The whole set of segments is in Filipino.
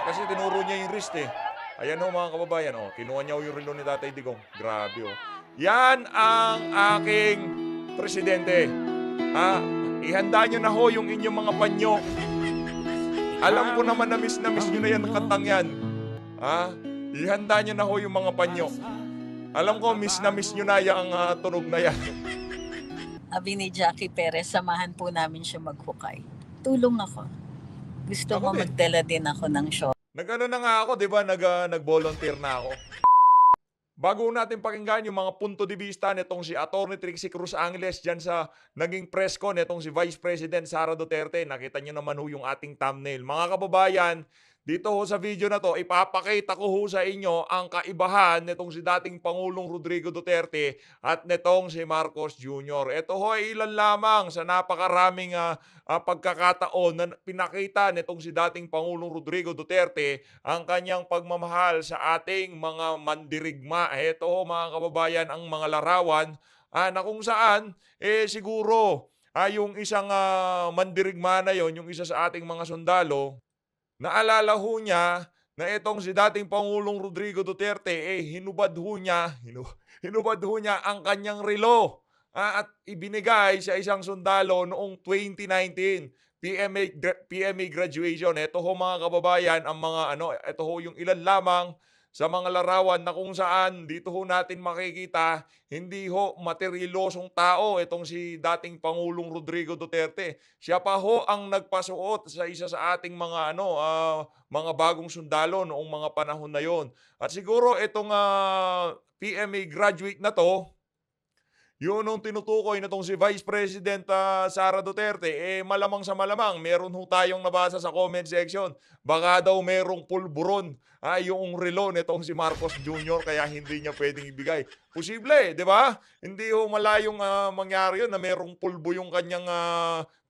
Kasi tinuro niya yung wrist eh. Ayan ho mga kababayan, oh, kinuha niya ho yung relo ni Tatay Digong. Grabe oh. Yan ang aking presidente. Ah, ihanda niyo na ho yung inyong mga panyo. Alam ko naman na miss niyo na yan kantang yan. Ah, ihanda niyo na ho yung mga panyo. Alam ko miss na miss niyo na yung tunog na yan. Sabi ni Jackie Perez, samahan po namin siya maghukay. Tulong ako. Gusto Ako mo din. magdala din ako ng show. Nag-ano na nga ako, 'di ba? Nag-volunteer na ako. Bago natin pakinggan yung mga punto de vista nitong si Attorney Trixie Cruz Angeles diyan sa naging press con nitong si Vice President Sara Duterte. Nakita niyo naman ho yung ating thumbnail. Mga kababayan, dito ho sa video na to, ipapakita ko ho sa inyo ang kaibahan nitong si dating Pangulong Rodrigo Duterte at nitong si Marcos Jr. Ito ho ay ilan lamang sa napakaraming pagkakataon na pinakita nitong si dating Pangulong Rodrigo Duterte ang kanyang pagmamahal sa ating mga mandirigma. Ito ho mga kababayan ang mga larawan na kung saan siguro yung isang mandirigma na yon, yung isa sa ating mga sundalo, naalala ho niya na itong si dating Pangulong Rodrigo Duterte, hinubad ho niya, hinubad ho niya ang kanyang relo at ibinigay sa isang sundalo noong 2019. PMA graduation. Ito ho mga kababayan, ang mga ito ho yung ilan lamang sa mga larawan na kung saan dito ho natin makikita hindi ho materyalosong tao itong si dating Pangulong Rodrigo Duterte. Siya pa ho ang nagpasuot sa isa sa ating mga mga bagong sundalo noong mga panahon na yon. At siguro itong PMA graduate na to, yun nung tinutukoy na tong si Vice President Sara Duterte, malamang sa malamang, meron ho tayong nabasa sa comment section. Baka daw merong pulburon yung relo nitong si Marcos Jr. kaya hindi niya pwedeng ibigay. Posible, di ba? Hindi ho malayong mangyari yun na merong pulbo yung kanyang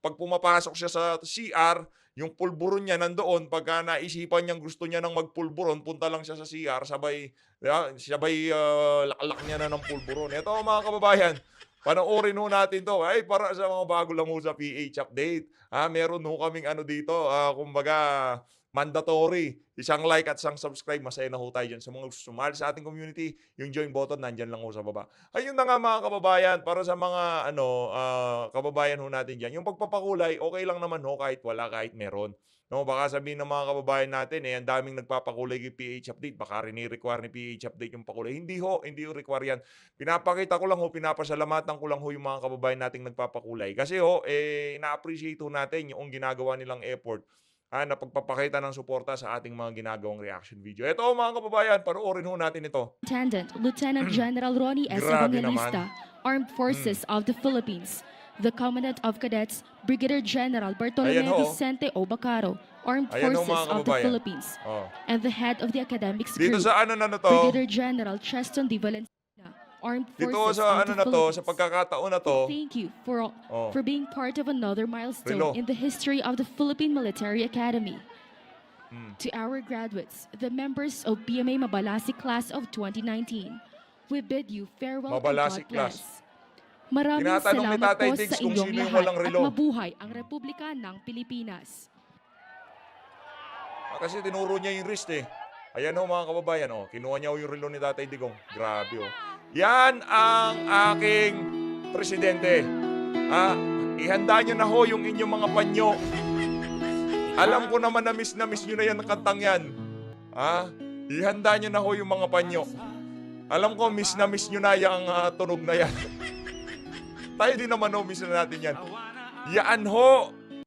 pag pumapasok siya sa CR, yung pulburon niya nandoon. Pagka naisipan niyang gusto niya nang magpulburon, punta lang siya sa CR, sabay sabay laklak niya na ng pulburon. Ito mga kababayan, panoorin ho natin 'to. Ay para sa mga bago lang ho sa PH Update, meron ho kaming dito, kumbaga mandatory. Isang like at isang subscribe, masaya na ho tayo diyan. Sa mga gusto sumali sa ating community, yung join button nandiyan lang ho sa baba. Ayun na nga mga kababayan, para sa mga kababayan ho natin diyan, yung pagpapakulay, okay lang naman ho kahit wala, kahit meron. No, baka sabihin ng mga kababayan natin, ang daming nagpapakulay kay PH Update, baka rini-require ni PH Update yung pakulay. Hindi ho require yan. Pinapakita ko lang ho, pinapasalamatan ko lang ho yung mga kababayan nating nagpapakulay. Kasi ho, na-appreciate ho natin yung ginagawa nilang effort na pagpapakita ng suporta sa ating mga ginagawang reaction video. Ito mga kababayan, panoorin ho natin ito. Lieutenant General Ronnie S. Grabe naman. Evangelista, Armed Forces of the Philippines. The Commandant of Cadets, Brigadier General Bartolome Ayan ho. Vicente O. Bacaro, Armed Ayan ho, Forces mga of the kababayan. Philippines. Oh. And the head of the academics Dito group, sa na to, Brigadier General Cheston D. Valencia, Armed dito Forces sa of the na to, sa Philippines. pagkakataon na to, Thank you for Oh. being part of another Relo. milestone in the history of the Philippine Military Academy. Hmm. To our graduates, the members of PMA Mabalasi Class of 2019, we bid you farewell Mabalasi and God bless. Class. Maraming Tinatanong ni salamat Tatay po Diggs sa kung inyong sino yung lahat walang at relo. mabuhay ang Republika ng Pilipinas. Kasi tinuro niya yung wrist eh. Ayan ho mga kababayan, kinuha niya ho yung relo ni Tatay Digong. Grabe oh. Yan ang aking presidente. Ihanda niyo na ho yung inyong mga panyo. Alam ko naman na miss niyo na yan kantang yan. Ihanda niyo na ho yung mga panyo. Alam ko miss niyo na yung tunog na yan. Tayo din naman ho, miss na natin yan.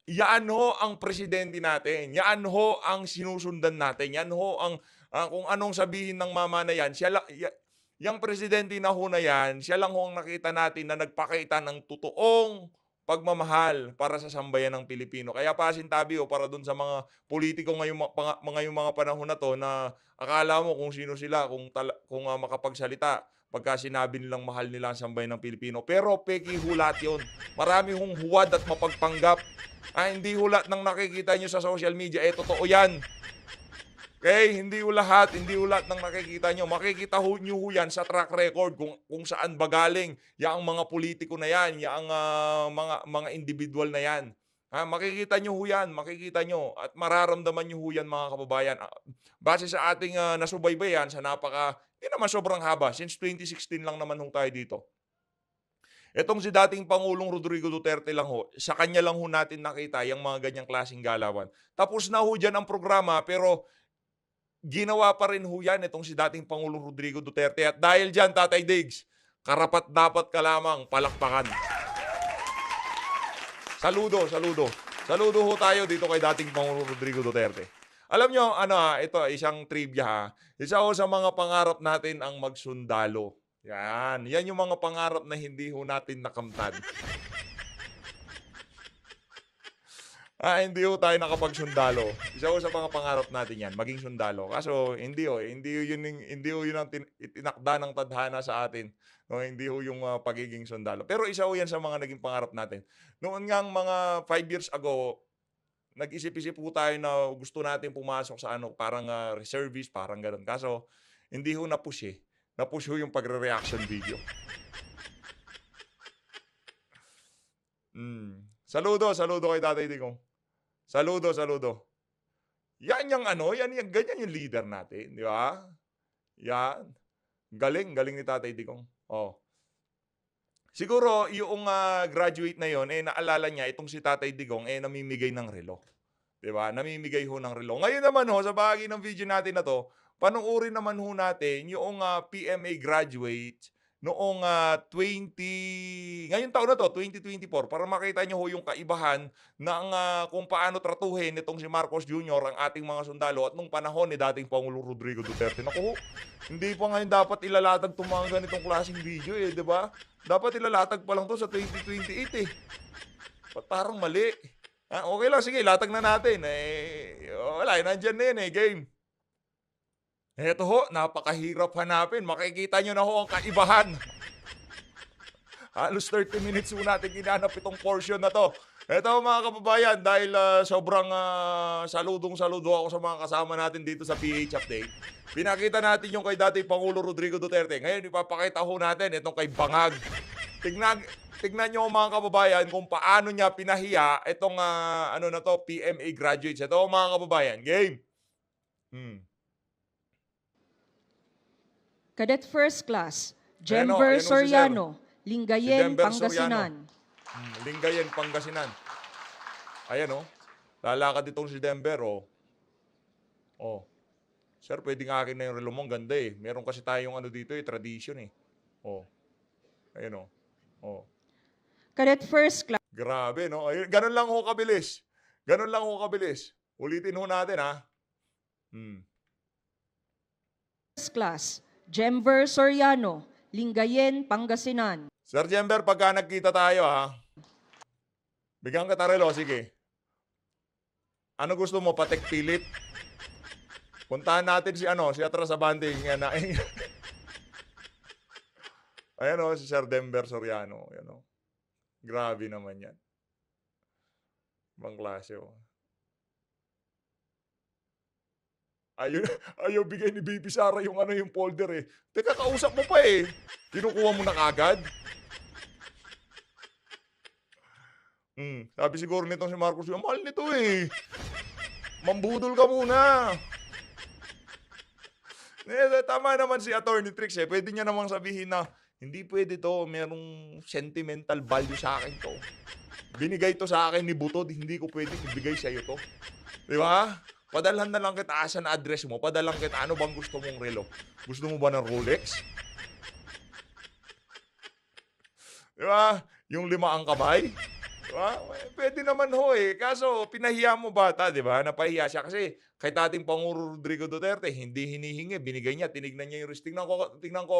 Yan ho ang presidente natin. Yan ho ang sinusundan natin. Yan ho ang kung anong sabihin ng mama na yan. Yung presidente na ho na yan, siya lang ho ang nakita natin na nagpakita ng totoong pagmamahal para sa sambayan ng Pilipino. Kaya pasintabi para dun sa mga politiko ngayong mga panahon na to na akala mo kung sino sila, kung makapagsalita pagka sinabi nilang mahal nila ang sambayan ng Pilipino. Pero peki hulat yun. Marami hong huwad at mapagpanggap. Hindi hulat ng nakikita nyo sa social media. Totoo yan. Okay, hindi lahat ng nakikita nyo. Makikita nyo yan sa track record kung saan ba galing yang mga politiko na yan, yang mga individual na yan. Makikita nyo ho yan, makikita nyo. At mararamdaman nyo ho yan, mga kababayan. Base sa ating nasubaybayan, sa hindi naman sobrang haba. Since 2016 lang naman ho tayo dito. Itong si dating Pangulong Rodrigo Duterte lang ho, sa kanya lang ho natin nakita yung mga ganyang klaseng galawan. Tapos na ho dyan ang programa, pero ginawa pa rin ho yan itong si dating Pangulong Rodrigo Duterte. At dahil dyan, Tatay Diggs, karapat dapat ka lamang palakpakan. Saludo, saludo. Saludo ho tayo dito kay dating Pangulong Rodrigo Duterte. Alam nyo, ito, isang trivia ha. Isa ho sa mga pangarap natin ang magsundalo. Yan yung mga pangarap na hindi ho natin nakamtan. Hindi ho tayo nakapagsundalo. Isa ho sa mga pangarap natin yan, maging sundalo. Kaso hindi ho yun ang itinakda ng tadhana sa atin. No, hindi ho yung pagiging sundalo. Pero isa ho yan sa mga naging pangarap natin. Noon ngang mga 5 years ago, nag-isip-isip po tayo na gusto natin pumasok sa parang reservist, parang gano'n. Kaso hindi ho na-push eh. Na-push ho yung pagre-reaction video. Saludo kay Tatay Digong. Saludo. Yan ganyan yung leader natin, di ba? Yan. Galing ni Tatay Digong. Siguro, yung graduate na yon, naalala niya, itong si Tatay Digong, namimigay ng relo. Di ba? Namimigay ho ng relo. Ngayon naman ho, sa bahagi ng video natin na to, panuorin naman ho natin yung PMA graduate noong ngayong taon na to, 2024, para makita nyo ho yung kaibahan ng kung paano tratuhin nitong si Marcos Jr. ang ating mga sundalo at nung panahon ni dating Pangulong Rodrigo Duterte. Naku, hindi pa ngayon dapat ilalatag itong mga ganitong klaseng video di ba? Dapat ilalatag pa lang to sa 2028 Parang mali. Okay lang, sige, latag na natin. Wala, nandyan na yun game. Eto ho, napakahirap hanapin. Makikita nyo na ho ang kaibahan. Halos 30 minutes ho natin ginanap itong portion na to. Eto mga kababayan, dahil sobrang saludong-saludo ako sa mga kasama natin dito sa PH Update. Pinakita natin yung kay dating Pangulo Rodrigo Duterte. Ngayon, ipapakita ho natin itong kay Bangag. Tignan nyo mga kababayan kung paano niya pinahiya itong PMA graduates. Ito mga kababayan, game. Cadet First Class, Ayan Jemver si Soriano, Lingayen, Jemver Pangasinan. Lingayen, Pangasinan. Ayan lalakad itong si Denver Sir, pwede nga akin na yung relo mo, ang ganda Meron kasi tayong dito tradition Ayan Cadet First Class, Grabe Ayun, ganun lang ho kabilis. Ulitin ho natin First Class, Jemver Soriano, Lingayen, Pangasinan. Sir Jember, pagka nagkita tayo bigyan ka tarelo, sige. Ano gusto mo, patek pilit? Puntahan natin si Atras Abante. Ayan si Sir Denver Soriano. Grabe naman yan. Ibang klase Ayaw bigay ni Baby Sara yung yung folder Teka, kausap mo pa Kinukuha mo na kagad. Sabi siguro nitong si Marcos, mahal nito Mambudol ka muna. Tama naman si Attorney Trix Pwede niya namang sabihin na, hindi pwede to, merong sentimental value sa akin to. Binigay to sa akin ni Butod, hindi ko pwede ibigay sa iyo to. Di ba? Padalhan na lang kita asan na address mo. Padalhan kita ano bang gusto mong relo. Gusto mo ba ng Rolex? Di ba? Yung 5 ang kamay? Di ba? Pwede naman Kaso pinahiya mo bata, di ba? Napahiya siya kasi kay dating Pangulo Rodrigo Duterte, hindi hinihingi. Binigay niya, tinignan niya yung wrist. Tingnan ko,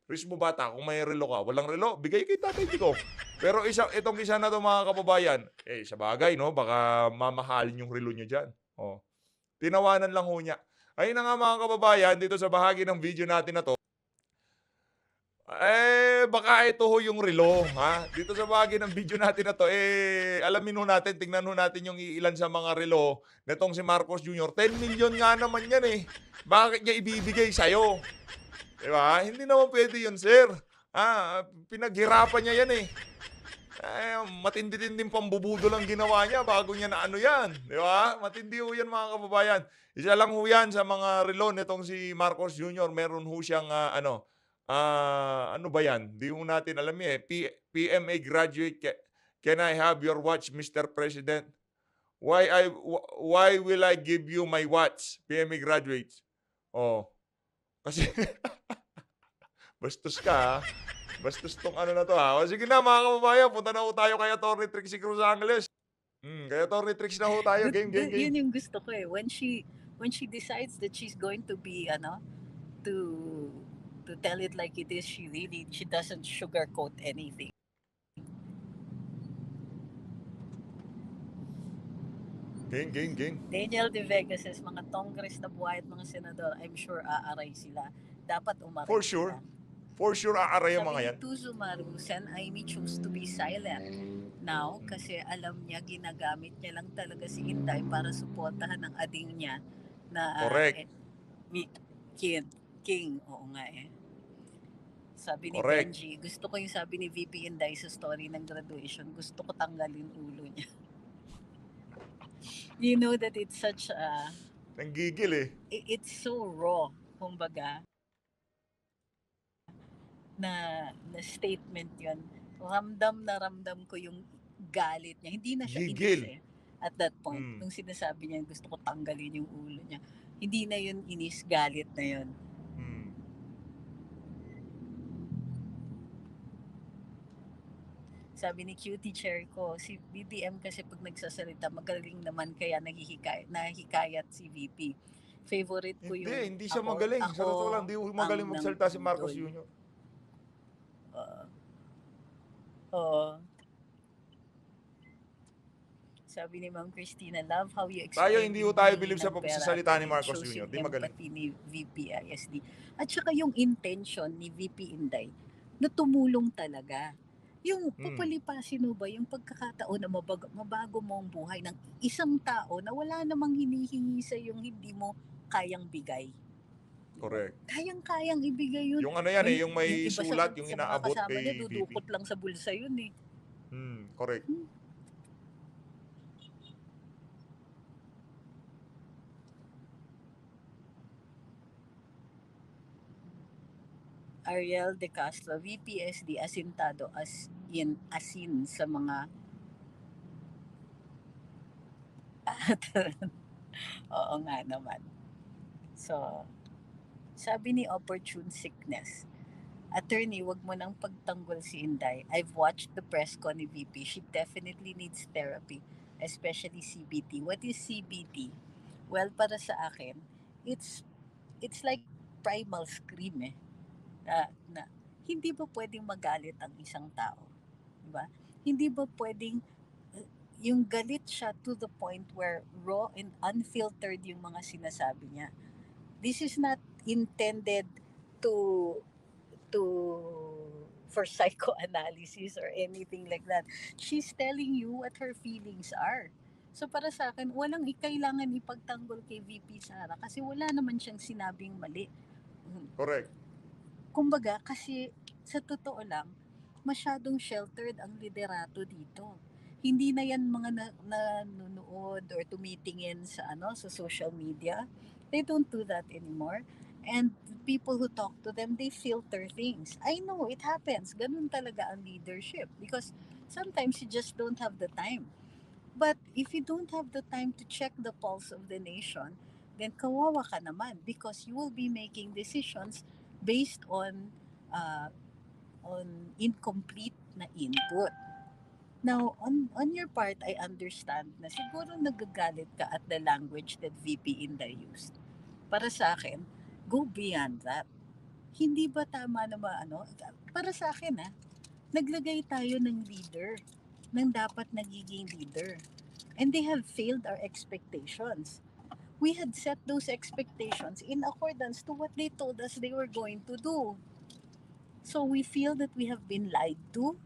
wrist mo bata, kung may relo ka. Walang relo, bigay kay Tatay Digong. Pero itong isa na to mga kababayan, sa bagay, baka mamahalin yung relo niya dyan. Tinawanan lang ho niya. Ayun na nga mga kababayan, dito sa bahagi ng video natin na to, baka ito ho yung relo, Dito sa bahagi ng video natin na to, alamin ho natin, tingnan ho natin yung ilan sa mga relo nitong si Marcos Jr. 10 million nga naman yan Bakit niya ibibigay sa'yo? Diba? Hindi naman pwede yun, sir. Pinaghirapan niya yan Matindi-tinding pambubudo lang ginawa niya bago niya na ano yan. Di ba? Matindi ho yan mga kababayan. Isa lang ho yan sa mga relo nitong si Marcos Jr. Meron ho siyang ano ba yan? Di ho natin alam eh. PMA graduate. Can I have your watch, Mr. President? Why will I give you my watch, PMA graduates? Oh, kasi bastos ka ha. Bastos tong ano na to ha. O sige na mga kababayan, punta na ho tayo kay Atty. Trixie Cruz Angeles. Kay Atty. Trixie na ho tayo. Game. Yun yung gusto ko eh. When she decides that she's going to be to tell it like it is, she doesn't sugarcoat anything. Game. Daniel De Vega says, mga Congress na buhay at mga senador, I'm sure aaray sila. Dapat umaray For sure. sila. For sure, aaray ang mga yan. Sabi ni Tuzo Marusen, Amy chose to be silent now kasi alam niya ginagamit niya lang talaga si Inday para suportahan ang ading niya na Correct. King. Oo nga eh. Sabi ni Correct. Benji, gusto ko yung sabi ni VP Inday sa story ng graduation, gusto ko tanggalin ulo niya. You know that it's such a... Nanggigil eh. It's so raw, kumbaga, na statement yon. Ramdam na ramdam ko yung galit niya. Hindi na siya Gigil. inis eh. At that point, nung sinasabi niya, gusto ko tanggalin yung ulo niya. Hindi na yun inis, galit na yun. Sabi ni Cutie Cherko, si BBM kasi pag nagsasalita, magaling naman kaya nahikayat si VP. Favorite ko yung... Hindi siya magaling. Sa totoo lang, hindi magaling magsalita si Marcos Jr. Sabi ni Ma'am Christina, love how you explain. Tayo hindi tayo believe sa ng pera pagsasalita ni at Marcos shows Jr. yung Di magaling. empathy ni VP ISD. At saka yung intention ni VP Inday na tumulong talaga. Yung papalipasin mo ba, yung pagkakataon na mabago mo ang buhay ng isang tao na wala namang hinihingi sa yung hindi mo kayang bigay. Correct. Kayang ibigay yun. Yung ano yan eh, yung may iba sulat, yung sa inaabot mga kasama kay niya, VP. dudukot lang sa bulsa yun eh. Correct. Ariel De Castro, VPSD asintado asin sa mga oo nga naman. So, sabi ni Opportune Sickness, Attorney, wag mo nang pagtanggol si Inday. I've watched the press con ni VP. She definitely needs therapy, especially CBT. What is CBT? Well, para sa akin, it's like primal scream eh. Na hindi ba pwedeng magalit ang isang tao? Diba? Hindi ba pwedeng yung galit siya to the point where raw and unfiltered yung mga sinasabi niya. This is not intended for psychoanalysis or anything like that. She's telling you what her feelings are. So para sa akin, walang kailangan ipagtanggol kay VP Sara kasi wala naman siyang sinabing mali. Correct. Kumbaga, kasi sa totoo lang, masyadong sheltered ang liderato dito. Hindi na yan mga nanonood or tumitingin sa sa social media. They don't do that anymore. And people who talk to them, they filter things. I know, it happens. Ganun talaga ang leadership. Because sometimes you just don't have the time. But if you don't have the time to check the pulse of the nation, then kawawa ka naman because you will be making decisions based on incomplete na input. Now, on your part, I understand na siguro nagagalit ka at the language that VP Inday used. Para sa akin, go beyond that. Hindi ba tama na para sa akin naglagay tayo ng leader, ng dapat nagiging leader. And they have failed our expectations. We had set those expectations in accordance to what they told us they were going to do. So we feel that we have been lied to.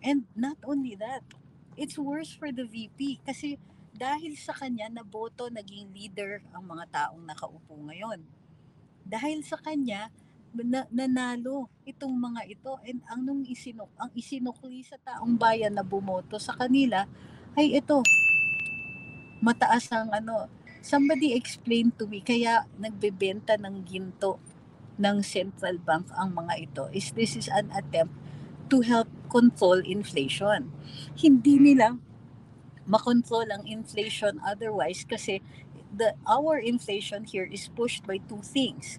And not only that, it's worse for the VP kasi dahil sa kanya naboto naging leader ang mga taong nakaupo ngayon. Dahil sa kanya, nanalo itong mga ito, and ang isinukli sa taong bayan na bumoto sa kanila ay ito, mataas ang somebody explain to me kaya nagbebenta ng ginto ng central bank ang mga ito is this is an attempt to help control inflation. Hindi nila makontrol ang inflation otherwise kasi our inflation here is pushed by two things,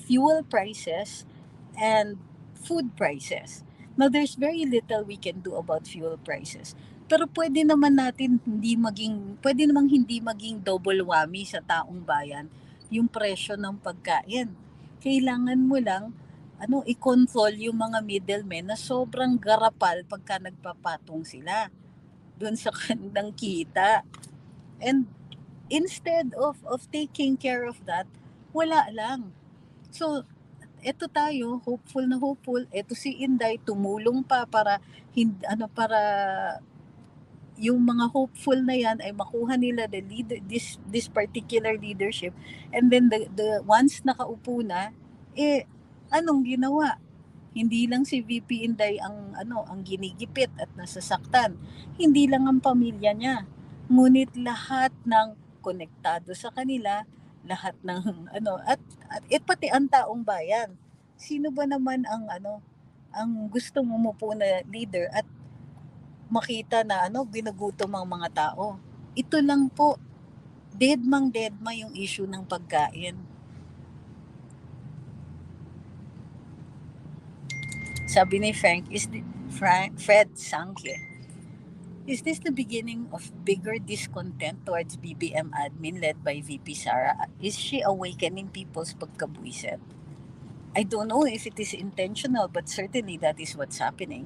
fuel prices and food prices. Now, there's very little we can do about fuel prices. Pero pwede namang hindi maging double whammy sa taong bayan yung presyo ng pagkain. Kailangan mo lang i-control yung mga middlemen na sobrang garapal pagka nagpapatong sila doon sa kanilang kita. And instead of taking care of that, wala lang. So, eto tayo, hopeful na hopeful. Eto si Inday, tumulong pa para yung mga hopeful na yan ay makuha nila this particular leadership. And then the once nakaupo na, anong ginawa? Hindi lang si VP Inday ang ginigipit at nasasaktan. Hindi lang ang pamilya niya. Ngunit lahat ng konektado sa kanila, lahat ng at pati ang taong bayan. Sino ba naman ang gustong umupo na leader at makita na ginugutom ang mga tao? Ito lang po, deadma yung issue ng pagkain. Sabi ni Fred Sangke, is this the beginning of bigger discontent towards BBM admin led by VP Sara? Is she awakening people's pagkabuiset? I don't know if it is intentional, but certainly that is what's happening.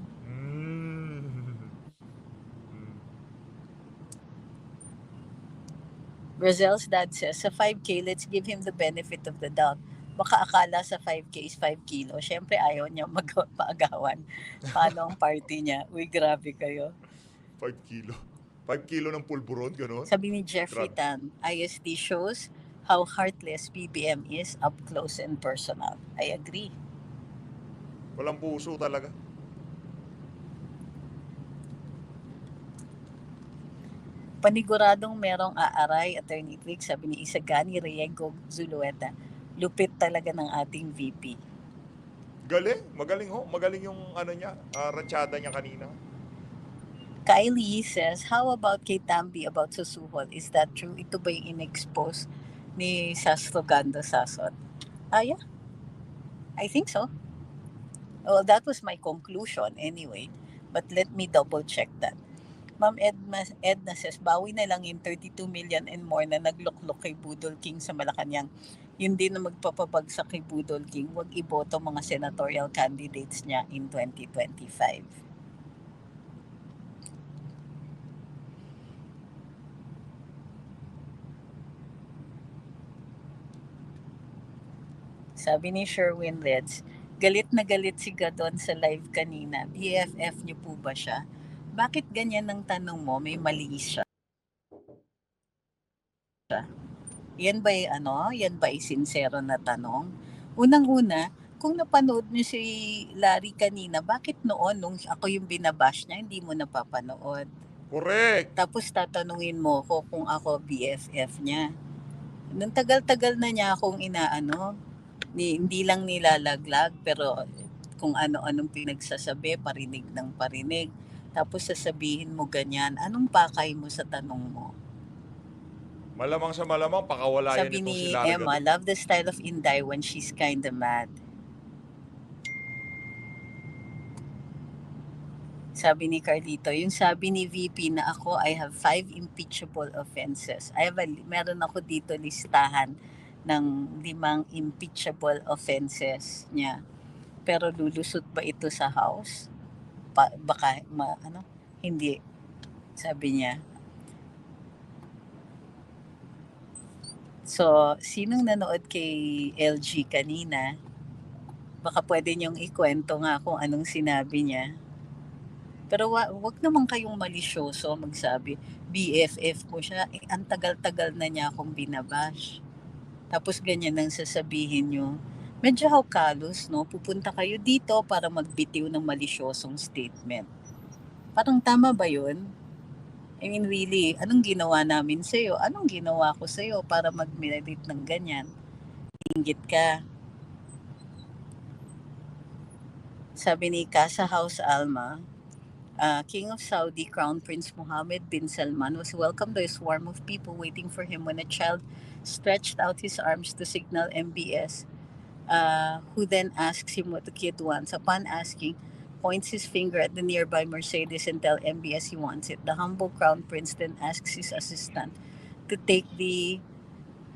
Rozel's dad says, sa 5K, let's give him the benefit of the doubt. Baka akala sa 5K is 5 kilo. Siyempre ayaw niya magpaagawan. Paano ang party niya? Uy, grabe kayo. 5 kilo. 5 kilo ng pulburon, gano'n? Sabi ni Jeffrey Tan, IST shows how heartless BBM is up close and personal. I agree. Walang puso talaga. Paniguradong merong aaray, Attorney Twig, sabi ni Isagani Riego Zulueta. Lupit talaga ng ating VP. Galing, magaling ho. Magaling yung ranchada niya kanina. Kylie says, how about kay Tambi about Susuhol? Is that true? Ito ba yung in-expose ni Sastrogando Sasot? Yeah. I think so. Well, that was my conclusion anyway. But let me double check that. Ma'am Edna says, bawi na lang yung 32 million and more na nagluklok kay Budol King sa Malacanang. Yun din na magpapabagsak kay Budol King, wag iboto mga senatorial candidates niya in 2025. Sabi ni Sherwin Reds, galit na galit si Gadon sa live kanina. BFF niyo po ba siya? Bakit ganyan ang tanong mo? May mali siya. Yan ba sincero na tanong? Unang-una, kung napanood niyo si Larry kanina, bakit noon nung ako yung binabash niya, hindi mo napapanood? Correct. Tapos tatanungin mo ko kung ako BFF niya. Nung tagal-tagal na niya akong hindi lang nilalaglag, pero kung ano-anong pinagsasabi, parinig ng parinig. Tapos sasabihin mo ganyan, anong pakay mo sa tanong mo? Malamang sa malamang, pakawala Sabi yan itong ni si Larry Emma, Gadon. love the style of Inday when she's kinda mad. Sabi ni Carlito, yung sabi ni VP na ako, I have 5 impeachable offenses. Meron ako dito listahan ng 5 impeachable offenses niya. Pero lulusot ba ito sa House? Hindi. Sabi niya. So, sinong nanood kay LG kanina, baka pwede niyong ikwento nga kung anong sinabi niya. Pero wag naman kayong malisyoso magsabi, BFF ko siya, ang tagal-tagal na niya akong binabash. Tapos ganyan ang sasabihin niyo. Medyo hawkalos, no? Pupunta kayo dito para magbitiw ng malisyosong statement. Parang tama ba yun? I mean, really, anong ginawa namin sa'yo? Anong ginawa ko sa'yo para mag-meditate ng ganyan? Inggit ka. Sabi ni Casa House Alma, King of Saudi Crown Prince Mohammed bin Salman was welcomed by a swarm of people waiting for him when a child stretched out his arms to signal MBS, who then asks him what the kid wants. Upon asking, points his finger at the nearby Mercedes and tells MBS he wants it. The humble Crown Prince then asks his assistant to take the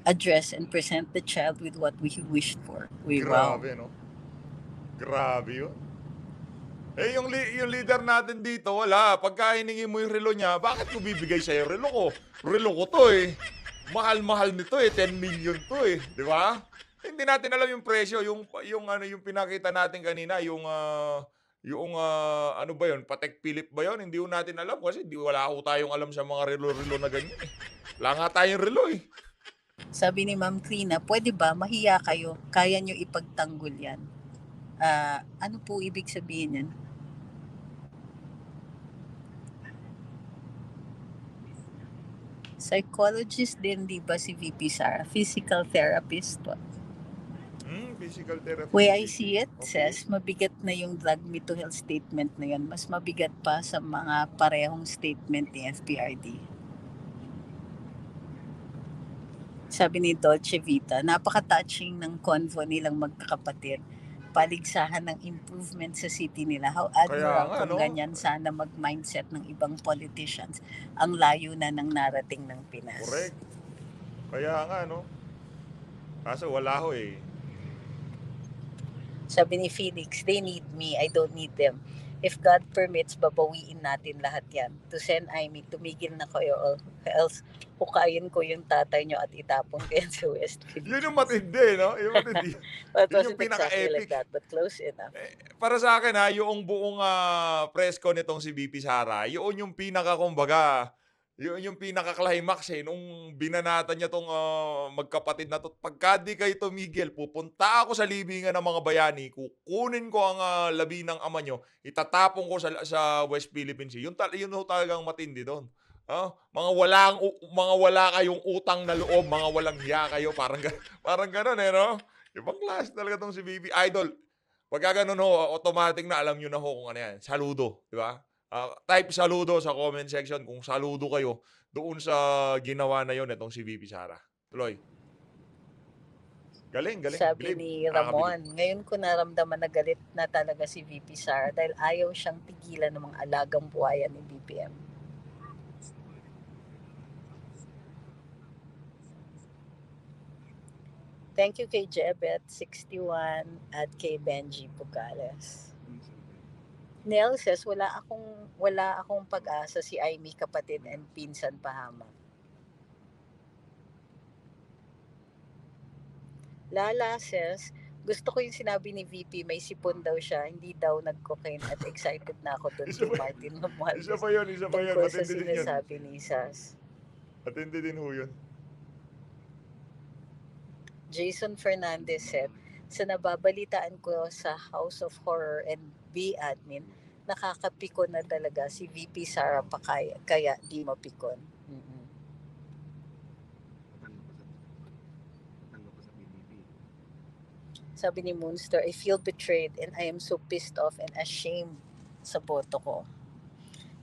address and present the child with what he wished for. Wow. Grabe, no? Grabe yun. Eh, yung leader natin dito, wala. Pagka hiningi mo yung relo niya, bakit ko bibigay sa'yo? Relo ko. Relo ko to eh. Mahal-mahal nito eh. 10 million to eh. Di ba? Hindi natin alam yung presyo. Yung pinakita natin kanina, ano ba yun? Patek Philip ba yun? Hindi ko natin alam kasi wala ko tayong alam sa mga relo-relo na ganyan eh. Wala nga tayong relo eh. Sabi ni Ma'am Trina, pwede ba mahiya kayo? Kaya nyo ipagtanggol yan. Ano po ibig sabihin yan? Psychologist din, di ba si VP Sara? Physical therapist po. Physical therapy. Way I see it, Okay. says, mabigat na yung drug me to hell statement na yan. Mas mabigat pa sa mga parehong statement ni FPRD. Sabi ni Dolce Vita, napaka-touching ng convo nilang magkakapatid. Paligsahan ng improvement sa city nila. How admirable kung no? ganyan sana mag-mindset ng ibang politicians. Ang layo na ng narating ng Pinas. Correct. Kaya nga, no? Kaso wala ho eh. Sabi ni Felix, they need me, I don't need them. If God permits, babawiin natin lahat yan. To send Amy, tumigil na kayo or else hukayin ko yung tatay nyo at itapon ko yan sa West Philippines. Yun yung matindi, no? Yung matindi. Well, it Yun wasn't yung pinaka-epic. exactly like that, but close enough. Para sa akin ha, yung buong press con nitong si VP Sara, yun yung kumbaga, yun yung pinaka-climax eh, nung binanatan niya tong magkapatid na to. Pagka di kayo tumigil, pupunta ako sa libingan ng mga bayani, kukunin ko ang labi ng ama nyo, itatapon ko sa West Philippine Sea. Yun ho talagang matindi doon. Mga wala kayong utang na loob, mga walang hiya kayo, parang gano'n eh, no? Ibang klase talaga tong si VP. Idol, pagka ganun ho, automatic na alam nyo na ho kung ano yan. Saludo, di ba? Type saludo sa comment section kung saludo kayo doon sa ginawa na yon itong si VP Sara. Tuloy. Galing. Sabi Bilib. ni Ramon, ngayon ko naramdaman na galit na talaga si VP Sara dahil ayaw siyang tigilan ng mga alagang buhayan ni BPM. Thank you kay Jebet61 at kay Benji Pugales. Nel says, wala akong pag-asa si Amy kapatid and pinsan pahamak. Lala says, gusto ko yung sinabi ni VP, may sipon daw siya, hindi daw nag-cocaine at excited na ako doon kay Martin Romualdez. Isa pa yun. Tungkol sa Matindi din yun. sinasabi ni Sas. Matindi din ho yun. Jason Fernandez said, sa nababalitaan ko sa House of Horror and B admin, nakakapikon na talaga si VP Sara pa kaya di mapikon. Mm-hmm. Sabi ni Moonstar, I feel betrayed and I am so pissed off and ashamed sa boto ko.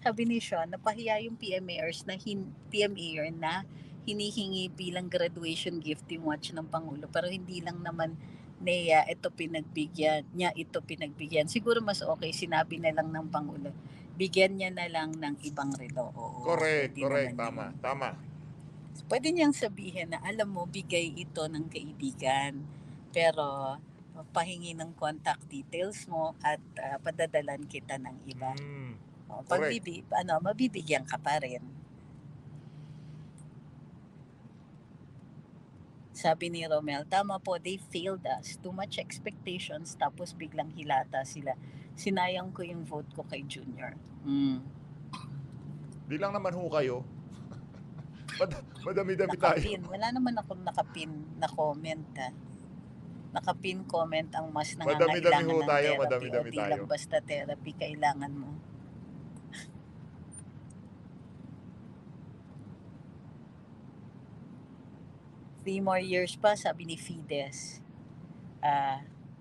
Sabi ni Sean, napahiya yung PMAers na PMAer na hinihingi bilang graduation gift yung watch ng Pangulo. Pero hindi lang naman niya ito pinagbigyan. Siguro mas okay, sinabi na lang ng Pangulo. Bigyan niya na lang ng ibang relo. Oo, Correct. naman yun. Tama. Pwede niyang sabihin na alam mo, bigay ito ng kaibigan. Pero pahingi ng contact details mo at padadalan kita ng iba. Mabibigyan ka pa rin. Sabi ni Romel, tama po, they failed us. Too much expectations, tapos biglang hilata sila. Sinayang ko yung vote ko kay Junior. Di lang naman ho kayo. Madami-dami tayo. Nakapin. Wala naman akong nakapin na comment. Naka-pin comment ang mas Madami-dami nangangailangan ho ng tayo, therapy o madami-dami di tayo. lang basta therapy kailangan mo. Three more years pa, sabi ni Fides.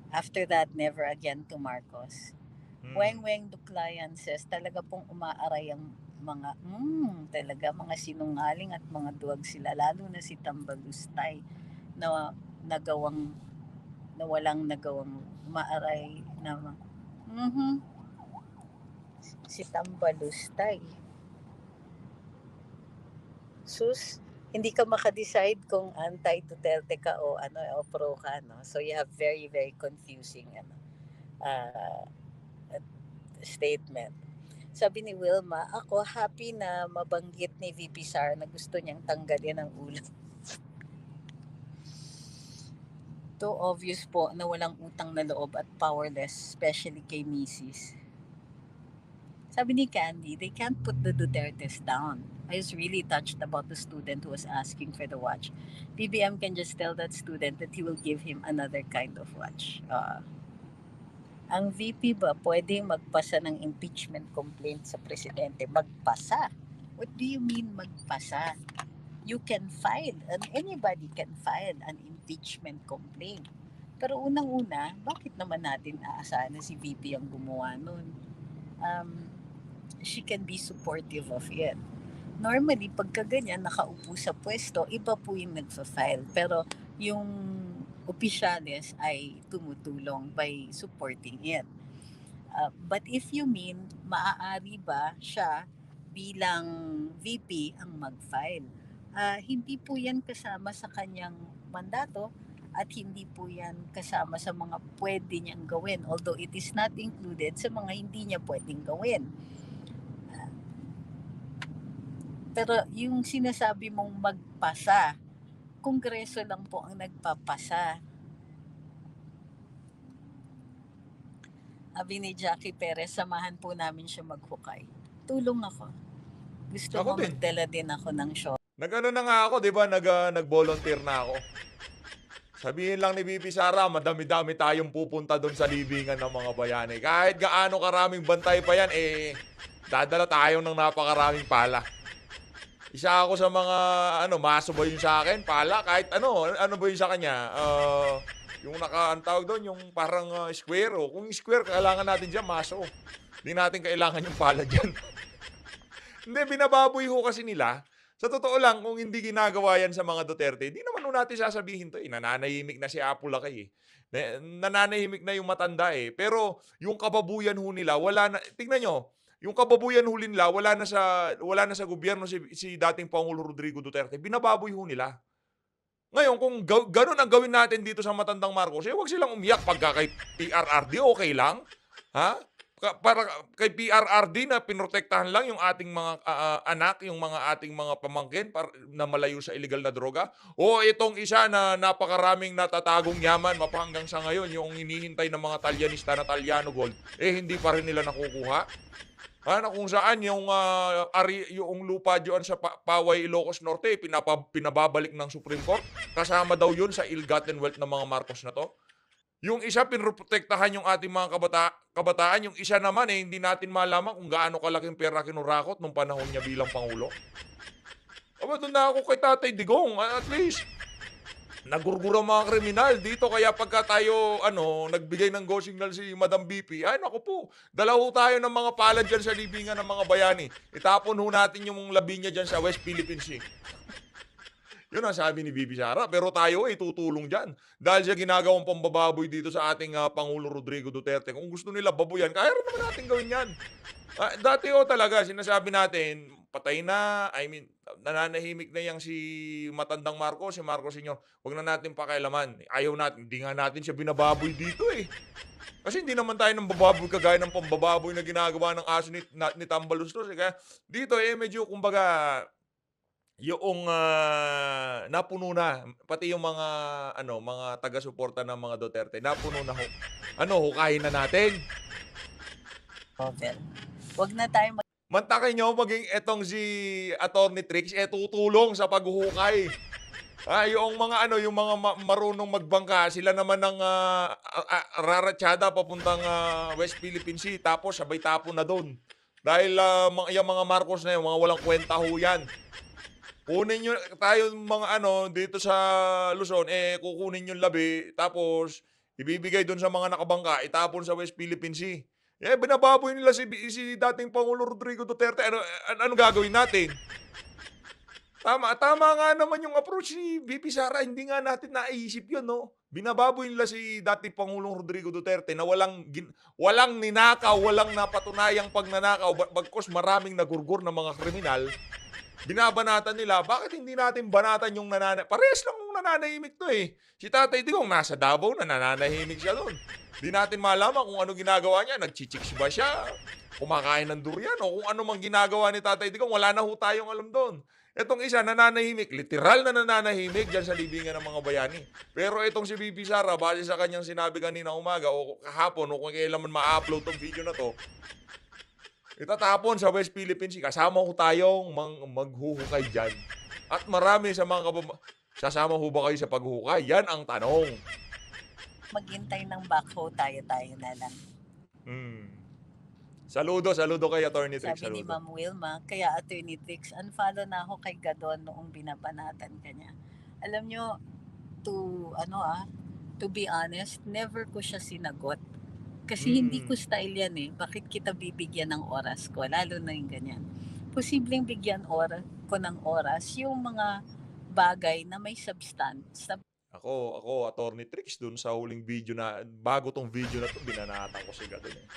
After that, never again to Marcos. Weng Duklayan says, talaga pong umaaray ang talaga mga sinungaling at mga duwag sila, lalo na si Tambalustay na walang nagawang umaaray na si Tambalustay. Sus, hindi ka makadecide kung anti-Duterte ka o pro ka, no? So you have very, very confusing statement. Sabi ni Wilma, ako happy na mabanggit ni VP Sara na gusto niyang tanggalin ang ulo. Too obvious po na walang utang na loob at powerless, especially kay Mrs. Sabi ni Candy, they can't put the Dutertes down. I was really touched about the student who was asking for the watch. BBM can just tell that student that he will give him another kind of watch. Ang VP ba pwede magpasa ng impeachment complaint sa presidente? Magpasa? What do you mean magpasa? You can file, and anybody can file an impeachment complaint. Pero unang-una, bakit naman natin aasahan na si VP ang gumawa nun? She can be supportive of it. Normally, pagka ganyan, nakaupo sa pwesto, iba po yung nagfa-file. Pero yung opisyales ay tumutulong by supporting it. But if you mean, maaari ba siya bilang VP ang mag-file? Hindi po yan kasama sa kanyang mandato at hindi po yan kasama sa mga pwede niyang gawin. Although it is not included sa mga hindi niya pwedeng gawin. Pero yung sinasabi mong magpasa, Kongreso lang po ang nagpapasa. Sabi ni Jackie Perez, samahan po namin siya maghukay. Tulong ako. Gusto Ako mo din. magdala din ako ng show. Nag-ano na nga ako, di ba? Nag-volunteer na ako. Sabihin lang ni VP Sara, madami-dami tayong pupunta doon sa libingan ng mga bayani. Kahit gaano karaming bantay pa yan, dadala tayo ng napakaraming pala. Isa ako sa mga, maso ba yun sa akin? Pala, kahit ano ba yun sa kanya? Yung ang tawag doon, yung parang square. Kung square, kailangan natin dyan, maso. Hindi natin kailangan yung pala dyan. Hindi, binababoy ho kasi nila. Sa totoo lang, kung hindi ginagawa yan sa mga Duterte, di naman natin sasabihin to. Nananahimik na si Apo Lakay. Nananahimik na yung matanda. Pero yung kababuyan ho nila, wala na. Tingnan nyo, yung kababuyan ho nila, wala na sa gobyerno si dating Pangulo Rodrigo Duterte. Binababoy ho nila. Ngayon, kung ganun ang gawin natin dito sa matandang Marcos, huwag silang umiyak pagka kay PRRD, okay lang. Ha? Para kay PRRD na pinrotektahan lang yung ating mga anak, yung mga ating mga pamangkin na malayo sa illegal na droga. O itong isa na napakaraming natatagong yaman mapahanggang sa ngayon, yung hinihintay ng mga Talyanista na Talyano Gold, hindi pa rin nila nakukuha. Na kung saan yung lupa diyan sa Paway, Ilocos Norte, pinababalik ng Supreme Court. Kasama daw yun sa ill-gotten wealth ng mga Marcos na to. Yung isa, pinrotektahan yung ating mga kabataan. Yung isa naman, hindi natin malaman kung gaano kalaking pera kinurakot nung panahon niya bilang Pangulo. Doon na ako kay Tatay Digong. At least, nagurgura mga kriminal dito. Kaya pagka tayo, nagbigay ng go signal si Madam BP, naku po, dala ho tayo ng mga palad dyan sa libingan ng mga bayani. Itapon ho natin yung labi niya dyan sa West Philippine Sea. Yun ang sabi ni Bibi Sara. Pero tayo tutulong dyan. Dahil siya ginagawang pambababoy dito sa ating Pangulo Rodrigo Duterte. Kung gusto nila baboyan, kaya rin naman natin gawin yan. Dati talaga, sinasabi natin, patay na, nananahimik na yang si matandang Marcos, si Marcos Sr. Huwag na natin pakialaman. Ayaw natin, hindi nga natin siya binababoy dito Kasi hindi naman tayo ng bababoy kagaya ng pambababoy na ginagawa ng aso ni Tambalustos. Kaya dito medyo kumbaga yung napuno na pati yung mga mga taga-suporta ng mga Duterte napuno na ho. Hukayin na natin. Wag na tayo Mantakin nyo maging etong si Attorney Trix tutulong sa paghuhukay. Yung mga ano, yung mga marunong magbangka, sila naman ang raratsyada papuntang West Philippine Sea tapos sabay tapon na doon. Dahil yung mga Marcos na yun, mga walang kwenta ho yan. Kunin nyo, tayo mga ano, dito sa Luzon, kukunin yung labi, tapos ibibigay doon sa mga nakabangka, itapon sa West Philippine Sea. Binababoy nila si dating Pangulo Rodrigo Duterte. Ano gagawin natin? Tama nga naman yung approach ni VP Sara. Hindi nga natin naisip yun, no? Binababoy nila si dating Pangulong Rodrigo Duterte na walang ninakaw, walang napatunayang pagnanakaw, bagkos maraming nagurgur na mga kriminal. Binabanatan nila, bakit hindi natin banatan yung Parehas lang yung nananahimik to eh. Si Tatay Digong nasa Davao na nananahimik siya doon. Di natin malaman kung ano ginagawa niya. Nagchichiks ba siya? Kumakain ng durian? O kung ano mang ginagawa ni Tatay Digong, wala na ho tayong alam doon. Etong isa, nananahimik. Literal na nananahimik dyan sa libingan ng mga bayani. Pero itong si VP Sara, base sa kanyang sinabi kanina umaga o kahapon o kung kailan man ma-upload tong video na to, itatapon sa West Philippine Sea. Kasama ko tayong maghuhukay dyan. At marami sa mga sasama ho ba kayo sa paghuhukay? Yan ang tanong. Maghintay ng backhoe, tayo-tayo na lang. Saludo kay Attorney Trix. Sabi ni Ma'am Wilma, kaya Attorney Trix, unfollow na ako kay Gadon noong binabanatan ka niya. Alam nyo, to be honest, never ko siya sinagot. Kasi hindi ko style yan eh. Bakit kita bibigyan ng oras ko? Lalo na yung ganyan. Posibleng bigyan ko ng oras yung mga bagay na may substance. Ako, Attorney Trix, dun sa huling video na, bago tong video na to, binanatan ko si Gadon eh.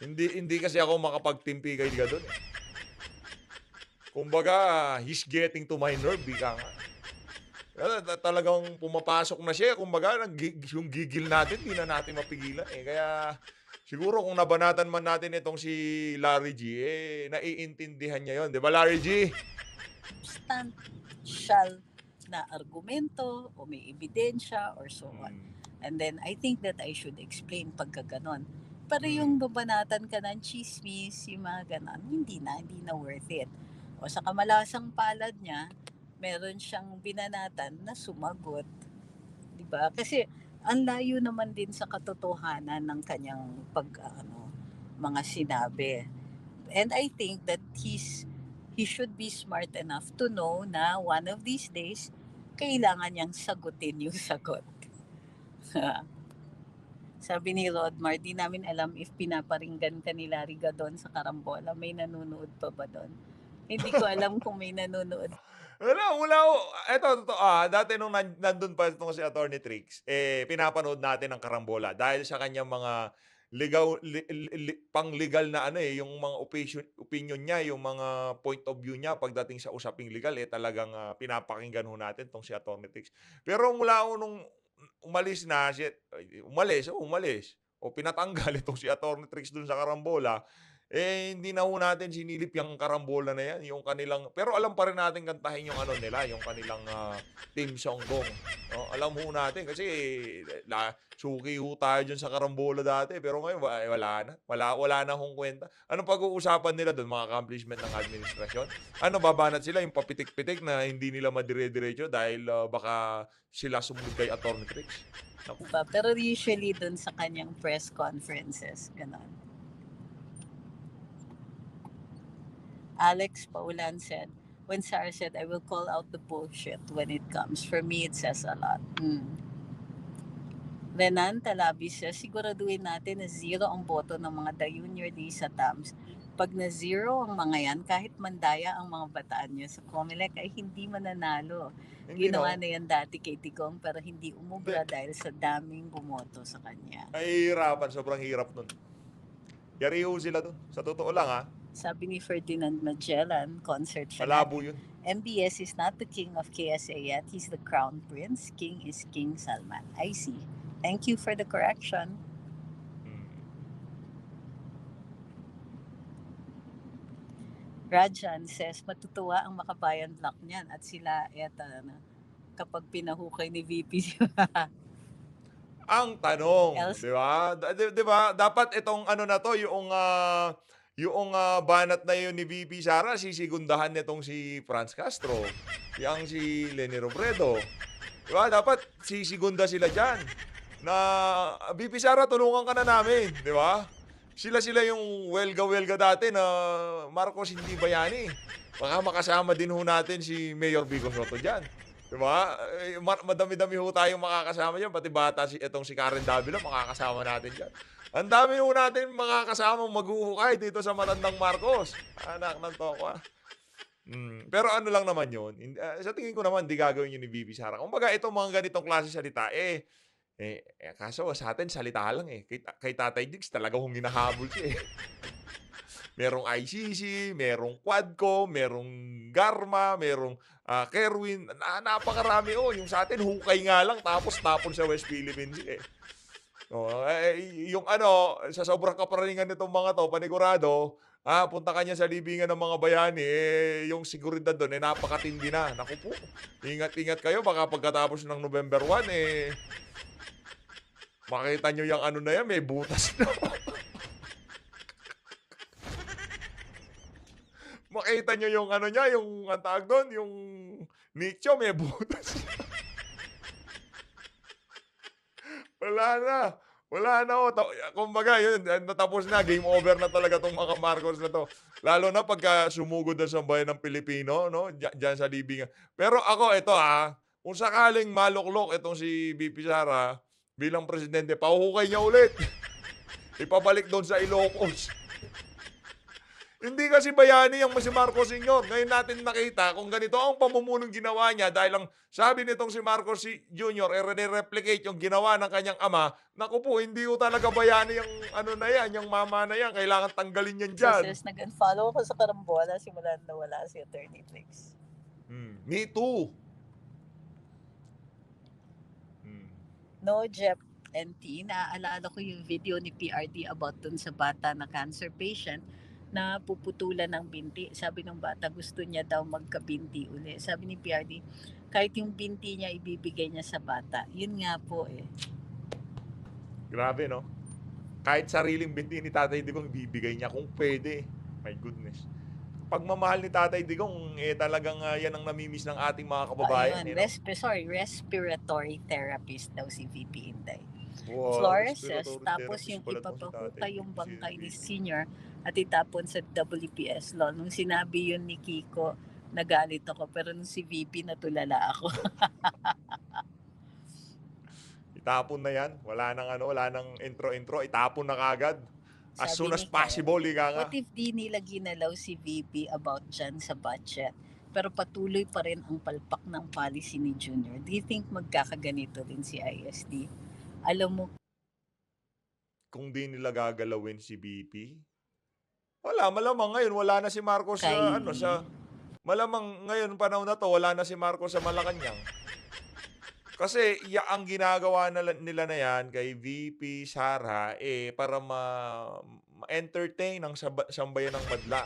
Hindi kasi ako makapagtimpi kay Gadon eh. Kumbaga, he's getting to my nerve, ika nga. Talagang pumapasok na siya. Kumbaga, yung gigil natin, di na natin mapigilan eh. Kaya, siguro kung nabanatan man natin itong si Larry G, naiintindihan niya yon, di ba Larry G? Substantial na argumento o may ebidensya or so on. And then, I think that I should explain pagka ganon. Pero yung babanatan ka ng chismis, yung mga ganon, hindi na worth it. O sa kamalasang palad niya, meron siyang binanatan na sumagot. Diba? Kasi ang layo naman din sa katotohanan ng kanyang mga sinabi. And I think that he should be smart enough to know na one of these days, kailangan niyang sagutin yung sagot. Sabi ni Rodmar, di namin alam if pinaparinggan ka ni Larry Gadon sa Karambola. May nanonood pa ba doon? Hindi ko alam kung may nanonood. Wala. Eto, totoo. Dati nung nandun pa itong si Attorney Trix, pinapanood natin ang Karambola dahil sa kanyang mga pang-legal na yung mga opinion niya, yung mga point of view niya pagdating sa usaping legal, talagang pinapakinggan ho natin itong si Attorney Trix. Pero mula nung umalis na, umalis, o pinatanggal itong si Attorney Trix dun sa Karambola, hindi na ho natin sinilip yung Karambola na yan, yung kanilang, pero alam pa rin natin kantahin yung nila, yung kanilang team song dong. No? Alam ho natin kasi suki ho tayo dyan sa Karambola dati, pero ngayon wala na hong kwenta. Anong pag-uusapan nila doon? Mga accomplishment ng administrasyon? Babanat sila yung papitik-pitik na hindi nila madire-diretso dahil baka sila sumunod kay Attorney Trix. Pero usually doon sa kanyang press conferences, ganon. Alex Paulan said, when Sarah said, I will call out the bullshit when it comes. For me, it says a lot. Renan Talabis says, siguraduhin natin na 0 ang boto ng mga Junior D sa TAMS. Pag na 0 ang mga yan, kahit mandaya ang mga bataan nyo sa COMELEC ay hindi mananalo. Ginawa na yan dati kay Digong pero hindi umubra dahil sa daming bumoto sa kanya. Ay, hirapan. Sobrang hirap nun. Yari ho sila dun. Sa totoo lang Sabi ni Ferdinand Magellan, concert siya. Malabo yun. MBS is not the king of KSA yet. He's the crown prince. King is King Salman. I see. Thank you for the correction. Rajan says, matutuwa ang Makabayan Block niyan at sila kapag pinahukay ni VP. Ang tanong, di ba? Dapat itong na to, yung banat na yun ni VP Sara, sisigundahan nitong si Franz Castro, yung si Leni Robredo. Diba? Dapat sisigunda sila dyan. Na, VP Sara, tulungan ka na namin. Di ba? Sila yung welga-welga dati na Marcos hindi bayani. Baka makasama din ho natin si Mayor Vico Soto dyan. Diba? Madami-dami ho tayong makakasama dyan. Pati bata itong si Karen Davila, makakasama natin dyan. Ang dami ho natin makakasama maghuhukay dito sa matandang Marcos. Anak ng toko. Pero ano lang naman yun. Sa tingin ko naman, di gagawin yun ni VP Sara. Kumbaga, itong mga ganitong klase salita, kaso sa atin, salita lang eh. Kay Tatay Diggs, talaga hong hinahabol siya eh. Merong ICC, merong Quadcom, merong Garma, merong Kerwin. Napakarami yung sa atin, hukay nga lang, tapos tapon sa West Philippines eh. Yung sa sobrang kaparaningan nitong mga to, panigurado, punta ka niya sa libingan ng mga bayani, yung seguridad doon, napakatindi na. Naku po, ingat-ingat kayo, baka pagkatapos ng November 1, makita nyo yung ano na yan, may butas na. Makita nyo yung ano niya, yung ang tawag doon, yung nicho, may butas. Wala na. Kumbaga, yun, natapos na, game over na talaga tong mga Marcos na to. Lalo na pagka sumugod na sa bayan ng Pilipino, no? Diyan sa libingan. Pero ako, ito kung sakaling maluklok itong si VP Sara bilang presidente, pahuhukay niya ulit. Ipabalik doon sa Ilocos. Hindi kasi bayani yung si Marcos Sr. Ngayon natin nakita kung ganito ang pamumunog ginawa niya dahil lang sabi nitong si Marcos Jr. replicate yung ginawa ng kanyang ama. Naku po, hindi ko talaga bayani yung ano na yan, yung mama na yan. Kailangan tanggalin yan dyan. Since nag-unfollow ko sa karambola, simula na wala si Attorney Trix. Me too. No, Jeff and T, naaalala ko yung video ni PRD about dun sa bata na cancer patient na puputulan ng binti. Sabi ng bata, gusto niya daw magkabinti uli. Sabi ni PRD, kahit yung binti niya ibibigay niya sa bata. Yun nga po eh. Grabe, no? Kahit sariling binti ni Tatay Digong ibibigay niya kung pwede. My goodness. Pagmamahal ni Tatay Digong, talagang yan ang namimiss ng ating mga kababayan. Ayun, respiratory therapist daw si VP Inday. Wow, Flores says, respiratory tapos therapist yung pala tong si ipapahukay Tatay yung Digong, bangkay ni si senior at itapon sa WPS law. Nung sinabi yun ni Kiko, nagalit ako. Pero nung si VP, natulala ako. Itapon na yan. Wala nang intro. Itapon na kagad. As Sabi soon as ni Kyle, possible, ika nga. what if di nila ginalaw si VP about dyan sa budget? Pero patuloy pa rin ang palpak ng policy ni Junior. Do you think magkakaganito din si ISD? Alam mo, Kung di nila gagalawin si BP, malamang ngayon wala na si Marcos malamang ngayon panahon na to wala na si Marcos sa Malacanang. Kasi ang ginagawa nila na yan kay VP Sara para ma-entertain ang sambayan ng madla.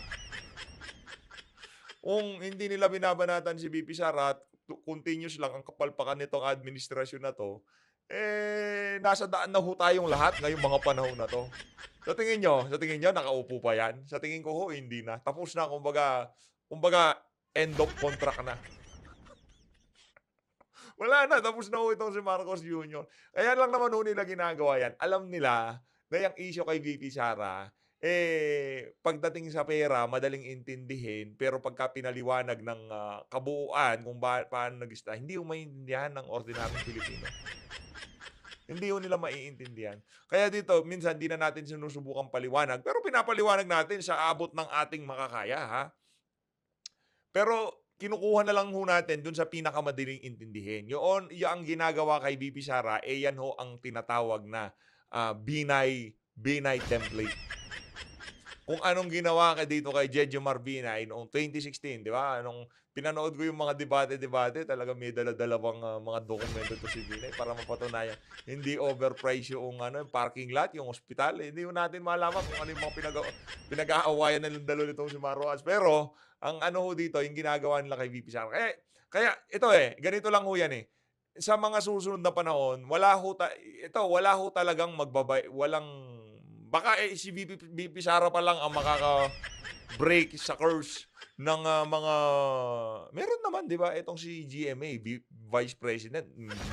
Kung hindi nila binabanatan si VP Sara at continuous lang ang kapalpakan nitong administrasyon na to, nasa daan na ho tayong lahat ngayong mga panahon na to. Sa tingin nyo, nakaupo pa yan? Sa tingin ko ho, hindi na. Tapos na, kumbaga, end of contract na. Wala na, tapos na ho itong si Marcos Jr. Kaya lang naman ho nila ginagawa yan. Alam nila na yung issue kay VP Sara, pagdating sa pera, madaling intindihin, pero pagka pinaliwanag ng kabuuan kung paano nag-ista, hindi ho maintindihan ng ordinaryong Pilipino. Hindi ho nila maiintindihan. Kaya dito, minsan di na natin sinusubukang paliwanag, pero pinapaliwanag natin sa abot ng ating makakaya, ha? Pero kinukuha na lang ho natin dun sa pinakamadaling intindihin. Yung ang ginagawa kay VP Sara, yan ho ang tinatawag na Binay template. Kung anong ginawa dito kay Jejo Marbinay noong 2016, di ba? Nung pinanood ko yung mga debate, talaga may dala-dalawang mga dokumento to si Binay para mapatunayan. Hindi overpriced yung parking lot, yung ospital. Hindi mo natin malaman kung ano yung mga pinag-aawayan ng dalo nitong si Marroas. Pero, ang dito, yung ginagawa nila kay VP Sara. Kaya ito ganito lang ho yan Sa mga susunod na panahon, wala ho talagang walang Baka si VP Sara pa lang ang makaka-break sa curse ng mga... Meron naman, di ba? Itong si GMA, Vice President,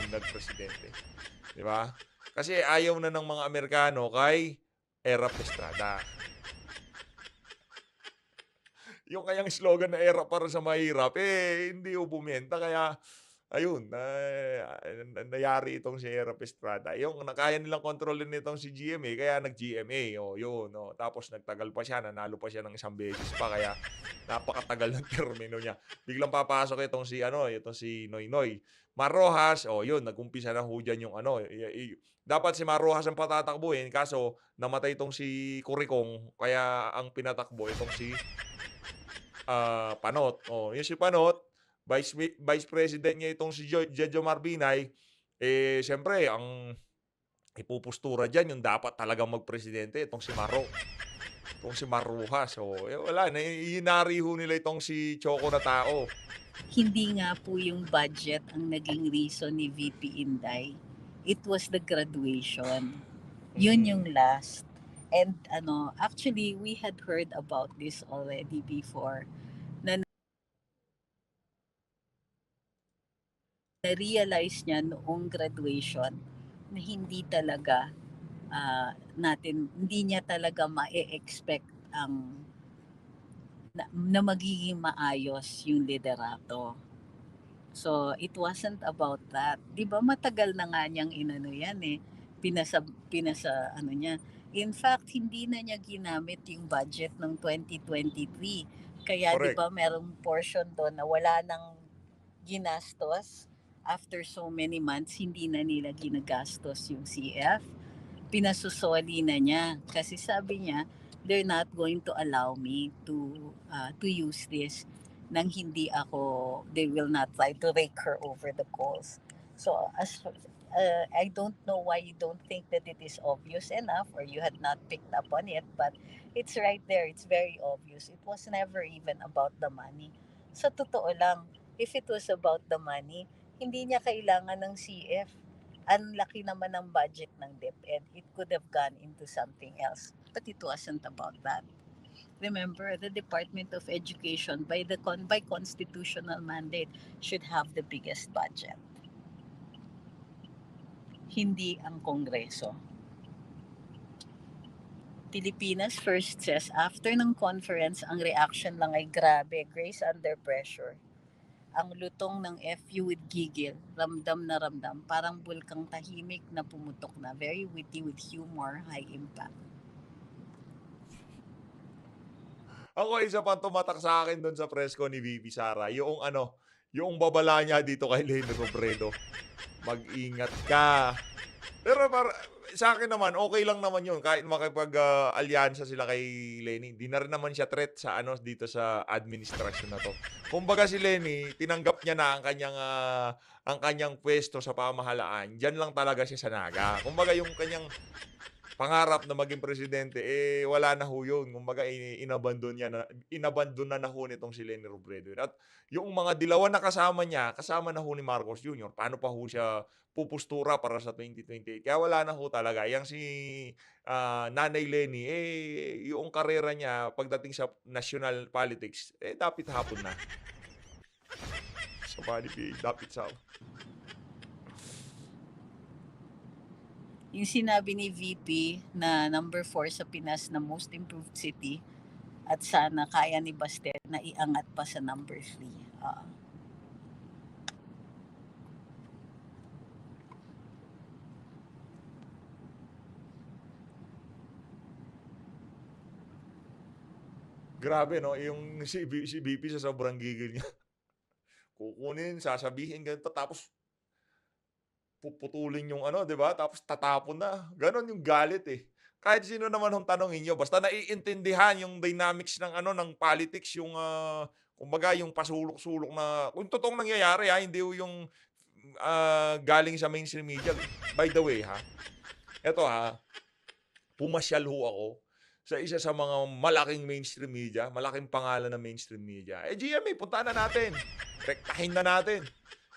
nagpresidente. Di ba? Kasi ayaw na ng mga Amerikano kay Erap Estrada. Yung kayang slogan na era para sa mahirap, hindi bumenta. Kaya, ayun, nayari itong si Erap Estrada. Yung kaya nilang kontrolin nitong si GMA, kaya nag-GMA. O, yun. O. Tapos nagtagal pa siya, nanalo pa siya ng isang beses pa. Kaya napakatagal ng termino niya. Biglang papasok itong si Noynoy. Marrojas, yun, nag-umpisa na ho dyan yung dapat si Marrojas ang patatakbuhin, kaso namatay itong si Curicong, kaya ang pinatakbo itong si Panot. Yung si Panot, Vice President niya itong si Jojo Marbinay, siyempre, ang ipupustura dyan, yung dapat talagang magpresidente, itong si itong si Marrojas. Wala, inari ho nila itong si Choco na tao. Hindi nga po yung budget ang naging reason ni VP Inday. It was the graduation. Yun yung last. And actually, we had heard about this already before. Na-realize niya noong graduation na hindi talaga hindi niya talaga ma-expect na magiging maayos yung liderato. So, it wasn't about that. Di ba matagal na nga niyang yan pinasa niya. In fact, hindi na niya ginamit yung budget ng 2023. Kaya di ba merong portion doon na wala nang ginastos. After so many months, hindi na nila ginagastos yung CF. Pinasusoli na niya. Kasi sabi niya, they're not going to allow me to use this nang hindi they will not try to rake her over the coals. So, I don't know why you don't think that it is obvious enough or you had not picked up on it, but it's right there. It's very obvious. It was never even about the money. Sa totoo lang, if it was about the money, hindi niya kailangan ng CF. Ang laki naman ng budget ng DepEd. It could have gone into something else. But it wasn't about that. Remember, the Department of Education, by constitutional mandate, should have the biggest budget. Hindi ang Kongreso. Pilipinas First says, after ng conference, ang reaction lang ay grabe, Grace under pressure. Ang lutong ng FU with gigil, ramdam na ramdam, parang bulkang tahimik na pumutok na, very witty with humor, high impact. Ako, isa pang tumatak sa akin doon sa presko ni VP Sara, yung babala niya dito kay Leni Robredo. Mag-ingat ka. Pero sa akin naman, okay lang naman yun. Kahit makipag-alyansa sila kay Leni, di na rin naman siya threat sa dito sa administrasyon na to. Kumbaga si Leni, tinanggap niya na ang kanyang pwesto sa pamahalaan. Diyan lang talaga siya sa naga. Kumbaga yung kanyang pangarap na maging presidente, wala na ho yun. Kumbaga, inabandon na ho nitong si Leni Robredo. At yung mga dilawan na kasama niya, kasama na ho ni Marcos Jr., paano pa ho siya pupustura para sa 2028? Kaya wala na ho talaga. Yang si Nanay Leni, yung karera niya pagdating sa national politics, dapat hapon na. Sa politics, dapat sa... Yung sinabi ni VP na number 4 sa Pinas na most improved city at sana kaya ni Baste na iangat pa sa number 3. Grabe, no? Yung si VP sa sobrang gigil niya. Kukunin, sasabihin ganito, tapos puputulin yung 'di ba? Tapos tatapon na. Ganon yung galit Kahit sino naman hong tanongin niyo, basta naiintindihan yung dynamics ng ng politics, yung kumbaga yung pasulok-sulok na kung totoong nangyayari hindi yung galing sa mainstream media. By the way eto pumasyal ho ako sa isa sa mga malaking mainstream media, malaking pangalan ng mainstream media. GMA, puntahan na natin. Rektahin na natin.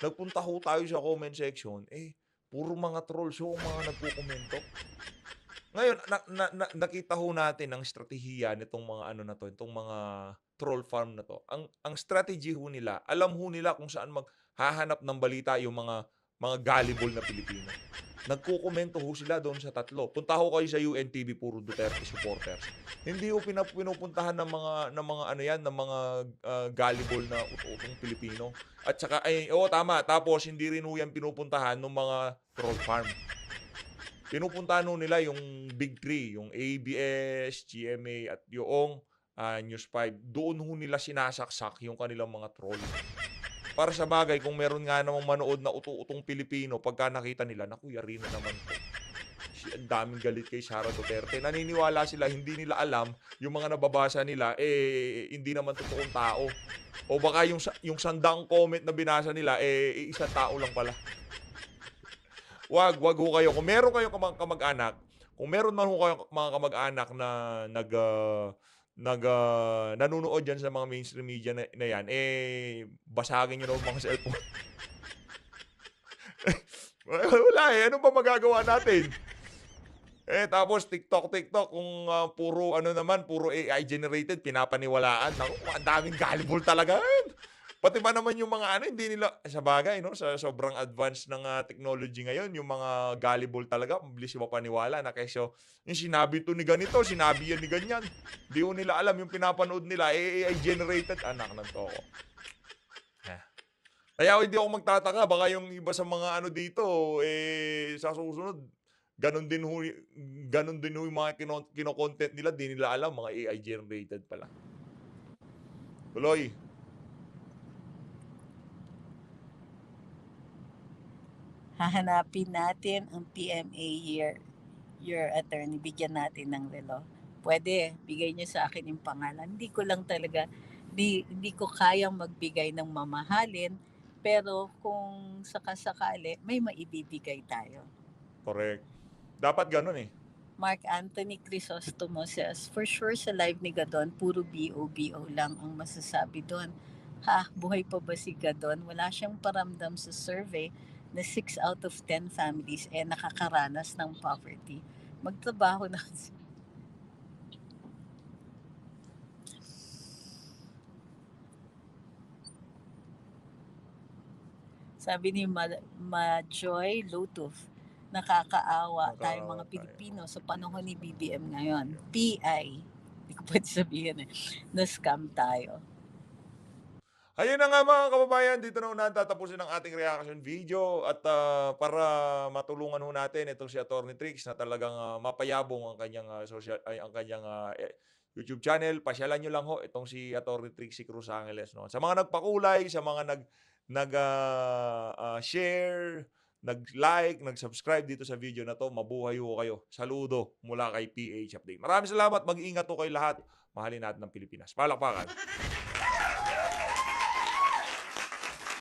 Nagpunta ho tayo sa comment section, puro mga trolls ho mga nagkukomento. Ngayon nakita ho natin ang estratehiya nitong mga ano na 'to, itong mga troll farm na 'to. Ang strategy ho nila, alam ho nila kung saan maghahanap ng balita yung mga gullible na Pilipino. Nagkokomento ho sila doon sa tatlo. Punta ho kayo sa UNTV, puro Duterte supporters. Hindi ho pinupuntahan ng mga ano yan, ng mga gullible na utong Pilipino. At saka tama, tapos hindi rin ho yan pinupuntahan ng mga troll farm. Pinupuntahan ho nila yung Big Three, yung ABS, GMA at yung News 5. Doon ho nila sinasaksak yung kanilang mga troll. Para sa bagay, kung meron nga namang manood na utong Pilipino, pagka nakita nila, naku, yari na naman to. Ang daming galit kay Sara Duterte. Naniniwala sila, hindi nila alam, yung mga nababasa nila, hindi naman totoong tao. O baka yung 100 comment na binasa nila, isang tao lang pala. Wag ho kayo. Kung meron kayong kamag-anak, kung meron man ho kayong mga kamag-anak na nanonood dyan sa mga mainstream media na yan, basagin nyo na ang mga cellphone. Wala ano ba magagawa natin? Tapos TikTok, kung puro AI generated, pinapaniwalaan. Naku, ang daming gullible talaga. Pati ba naman yung mga hindi nila, sa bagay, no? Sa sobrang advanced ng technology ngayon, yung mga gullible talaga, mabilis mapaniwala na kesyo, yung sinabi to ni ganito, sinabi yan ni ganyan. Di ho nila alam, yung pinapanood nila, AI generated, anak ng toko. Kaya hindi ako magtataka, baka yung iba sa mga dito, sa susunod, ganun din ho yung mga kino-content nila, di nila alam, mga AI generated pala. Tuloy. Hahanapin natin ang PMA your attorney, bigyan natin ng relo. Pwede, bigay niyo sa akin yung pangalan. Hindi ko kayang magbigay ng mamahalin, pero kung sakasakali, may maibibigay tayo. Correct. Dapat ganun Mark Anthony Crisostomo says, for sure sa live ni Gadon, puro BO lang ang masasabi doon. Buhay pa ba si Gadon? Wala siyang paramdam sa survey na 6 out of 10 families nakakaranas ng poverty. Magtrabaho na kasi. Sabi ni Majoy Lutuf, nakakaawa tayong mga Pilipino sa panahon ni BBM ngayon. PI, hindi ko pwede sabihin na-scam tayo. Ayun na nga mga kababayan, dito na unahan tatapusin ang ating reaction video at para matulungan ho natin itong si Attorney Trix na talagang mapayabong ang kanyang YouTube channel. Pasyalan nyo lang ho itong si Attorney Trix Cruz Angeles, no. Sa mga nagpakulay, sa mga share, nag-like, nag-subscribe dito sa video na to, mabuhay ho kayo. Saludo mula kay PH Update. Maraming salamat, mag-ingat ho kayo lahat. Mahalin natin ang Pilipinas. Palakpakan.